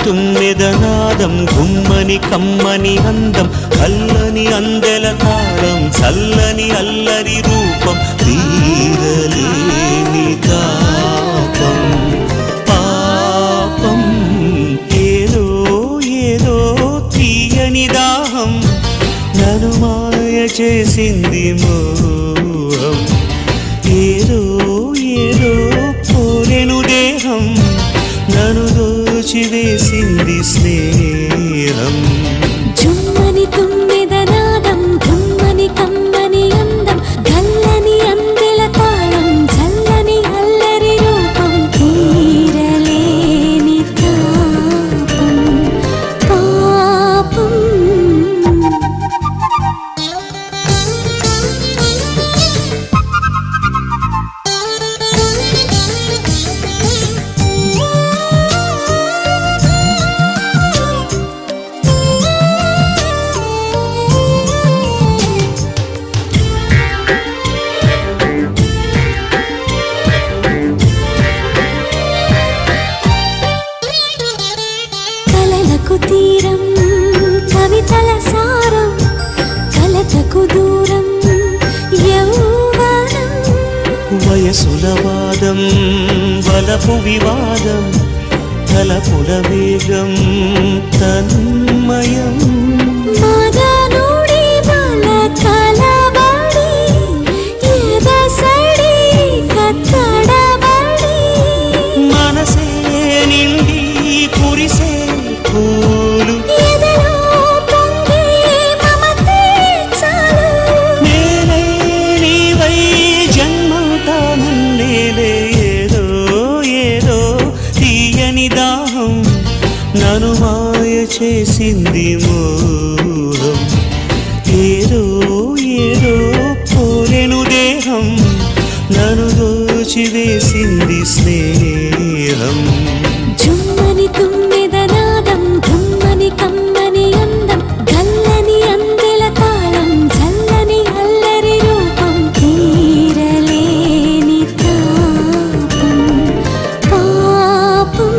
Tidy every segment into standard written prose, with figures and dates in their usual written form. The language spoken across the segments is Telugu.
తుమ్మెదనాదం గుమ్మని కమ్మని అందం కల్లని అందెల తాళం చల్లని అల్లరి రూపం తీరలేని తాపం పాపం ఏదో ఏదో తీయని దాహం నన్ను మాయ చేసింది మోహం ఏదో ఏదో కోరెను దేహం నన్ను దోచివేసింది స్నేహం జుమ్మని తుమ్మెదనాదం గుమ్మని కమ్మని అందం గల్లని అందెల తాళం చల్లని అల్లరి రూపం తీరలేని తాపం పాపం తీరం కవితల సారం కలతకు దూరం యౌవనం వయసుల వాదం వలపు వివాదం తలపుల వేగం తన్మయం మదనుడి బల కలబడి ఎదసడి కత్తడబడి మనసే నిండి కురిసే పూలు ఎదలో పొంగే మమతే చాలు నేనే నీవై జన్మంతా నన్నేలే ఏదో ఏదో తీయని దాహం నన్ను మాయ చేసింది మోహం ఏదో ఏదో కోరెను దేహం నన్ను దోచివేసింది స్నేహం జుమ్మని తుమ్మెదనాదం గుమ్మని కమ్మని అందం గల్లని అందెల తాళం చల్లని అల్లరి రూపం తీరలేని తాపం పాపం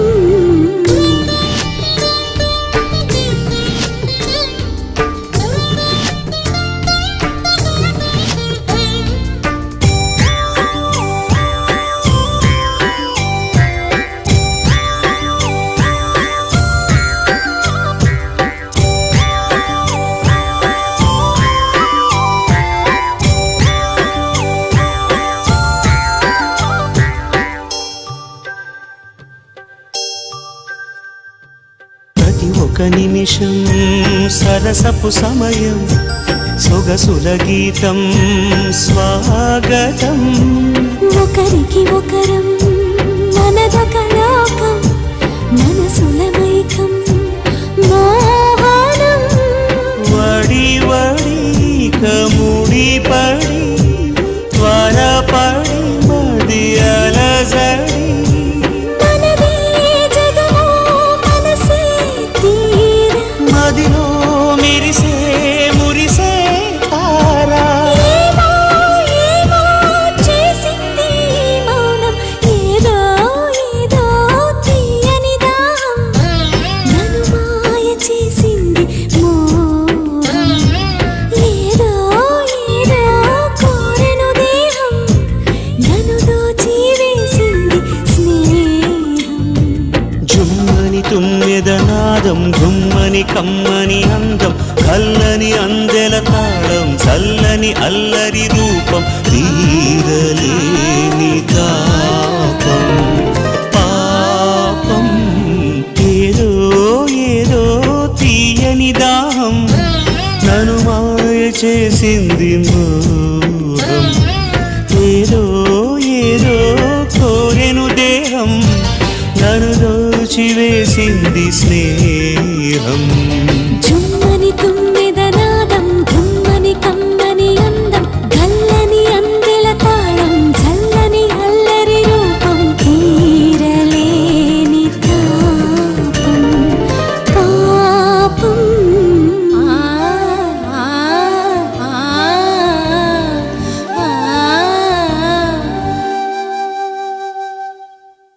ఒక నిమిషం సరసపు సమయం సొగసుల గీతం స్వాగతం ఒకరికి ఒకరం మనదొక లోకం మనసుల మైకం మోహనం వడి వడి కముడి పడి త్వరపడి మది అలజడి మదిలో మెరిసే మురిసే తారా చేసింది మౌనం ఏదో ఏదో నాదం ఘుమ్మని కమ్మని అందం కల్లని అందెల తాళం చల్లని అల్లరి రూపం తీరలేని తాపం పాపం ఏదో ఏదో తీయని దాహం నన్ను మాయ చేసింది మోహం ఏదో ఏదో కోరెను దేహం నన్ను దోచివేసింది స్నేహం జుమ్మని తుమ్మెద